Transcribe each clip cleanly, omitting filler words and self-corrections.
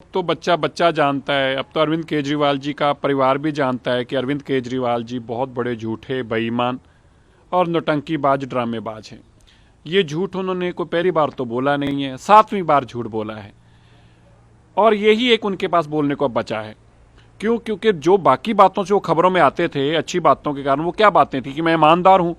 तो बच्चा बच्चा जानता है, अब तो अरविंद केजरीवाल जी का परिवार भी जानता है कि अरविंद केजरीवाल जी बहुत बड़े झूठे, बेईमान और नौटंकीबाज, ड्रामेबाज हैं। ये झूठ उन्होंने कोई पहली बार तो बोला नहीं है, 7वीं बार झूठ बोला है और यही एक उनके पास बोलने को बचा है। क्यों? क्योंकि जो बाकी बातों से वो खबरों में आते थे, अच्छी बातों के कारण, वो क्या बातें थी कि मैं ईमानदार हूँ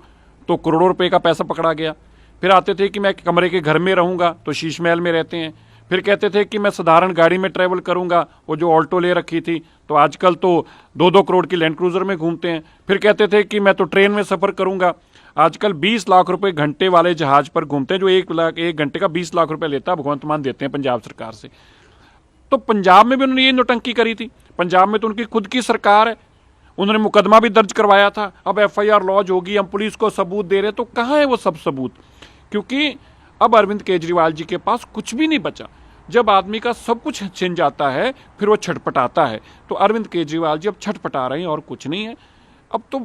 तो करोड़ों रुपए का पैसा पकड़ा गया। फिर आते थे कि मैं कमरे के घर में रहूँगा तो शीश महल में रहते हैं। फिर कहते थे कि मैं साधारण गाड़ी में ट्रैवल करूंगा, वो जो ऑल्टो ले रखी थी, तो आजकल तो 2-2 करोड़ की लैंड क्रूजर में घूमते हैं। फिर कहते थे कि मैं तो ट्रेन में सफ़र करूंगा, आजकल 20 लाख रुपए घंटे वाले जहाज पर घूमते हैं, जो 1 घंटे का 20 लाख रुपए लेता है, भगवंत मान देते हैं पंजाब सरकार से। तो पंजाब में भी उन्होंने ये नौटंकी करी थी। पंजाब में तो उनकी खुद की सरकार है, उन्होंने मुकदमा भी दर्ज करवाया था। अब FIR लॉन्च होगी, हम पुलिस को सबूत दे रहे, तो कहाँ है वो सब सबूत? क्योंकि अब अरविंद केजरीवाल जी के पास कुछ भी नहीं बचा। जब आदमी का सब कुछ छिन जाता है फिर वो छटपटाता है, तो अरविंद केजरीवाल जी अब छटपटा रहे हैं और कुछ नहीं है। अब तो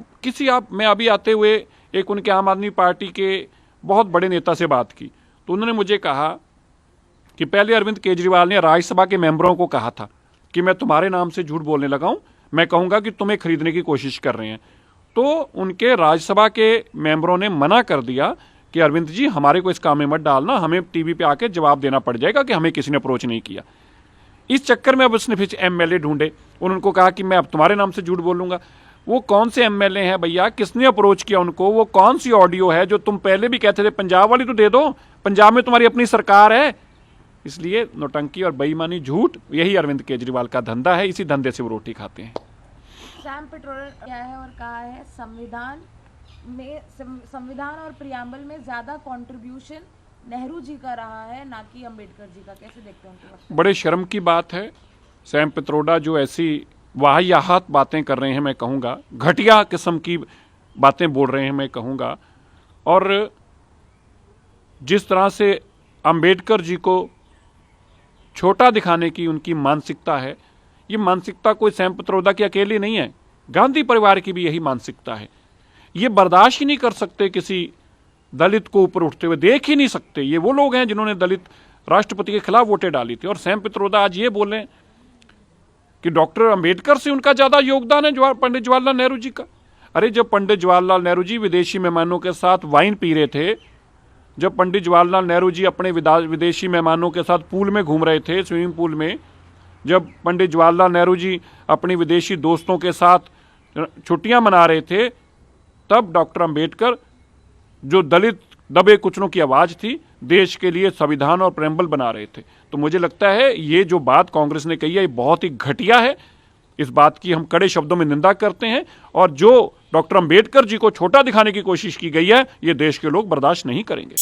मैं अभी आते हुए एक उनके आम आदमी पार्टी के बहुत बड़े नेता से बात की, तो उन्होंने मुझे कहा कि पहले अरविंद केजरीवाल ने राज्यसभा के मेंबरों को कहा था कि मैं तुम्हारे नाम से झूठ बोलने लगा हूं, मैं कहूंगा कि तुम्हें खरीदने की कोशिश कर रहे हैं। तो उनके राज्यसभा के मेंबरों ने मना कर दिया कि अरविंद जी हमारे को इस काम में मत डालना, हमें टीवी पे आके जवाब देना पड़ जाएगा कि हमें किसी ने अप्रोच नहीं किया। इस चक्कर में अब उसने फिर MLA ढूंढे, उनको कहा कि मैं अब तुम्हारे नाम से झूठ बोलूंगा। वो कौन से MLA हैं भैया, किसने अप्रोच किया उनको? वो कौन सी ऑडियो है जो तुम पहले भी कहते थे पंजाब वाली तो दे दो, पंजाब में तुम्हारी अपनी सरकार है। इसलिए नौटंकी और बेईमानी, झूठ, यही अरविंद केजरीवाल का धंधा है, इसी धंधे से वो रोटी खाते हैं। सैम पिट्रोडा क्या है और कहा है संविधान और प्रियम्बल में ज्यादा कंट्रीब्यूशन नेहरू जी का रहा है, ना कि अंबेडकर जी का। कैसे देखते हैं उनके वक्त? बड़े शर्म की बात है सैम पित्रोडा जो ऐसी वाहियात बातें कर रहे हैं, मैं कहूँगा घटिया किस्म की बातें बोल रहे हैं, मैं कहूँगा। और जिस तरह से अंबेडकर जी को छोटा दिखाने की उनकी मानसिकता है, ये मानसिकता कोई सैम पित्रोदा की अकेली नहीं है, गांधी परिवार की भी यही मानसिकता है। ये बर्दाश्त ही नहीं कर सकते किसी दलित को ऊपर उठते हुए, देख ही नहीं सकते। ये वो लोग हैं जिन्होंने दलित राष्ट्रपति के खिलाफ वोटें डाली थी, और सैम पित्रोदा आज ये बोले कि डॉक्टर अंबेडकर से उनका ज्यादा योगदान है पंडित जवाहरलाल नेहरू जी का। अरे जब पंडित जवाहरलाल नेहरू जी विदेशी मेहमानों के साथ वाइन पी रहे थे, जब पंडित जवाहरलाल नेहरू जी अपने विदेशी मेहमानों के साथ पूल में घूम रहे थे, स्विमिंग पूल में, जब पंडित जवाहरलाल नेहरू जी अपनी विदेशी दोस्तों के साथ छुट्टियां मना रहे थे, तब डॉक्टर अंबेडकर जो दलित दबे कुचलों की आवाज थी, देश के लिए संविधान और प्रेम्बल बना रहे थे। तो मुझे लगता है ये जो बात कांग्रेस ने कही है, ये बहुत ही घटिया है। इस बात की हम कड़े शब्दों में निंदा करते हैं, और जो डॉक्टर अंबेडकर जी को छोटा दिखाने की कोशिश की गई है, ये देश के लोग बर्दाश्त नहीं करेंगे।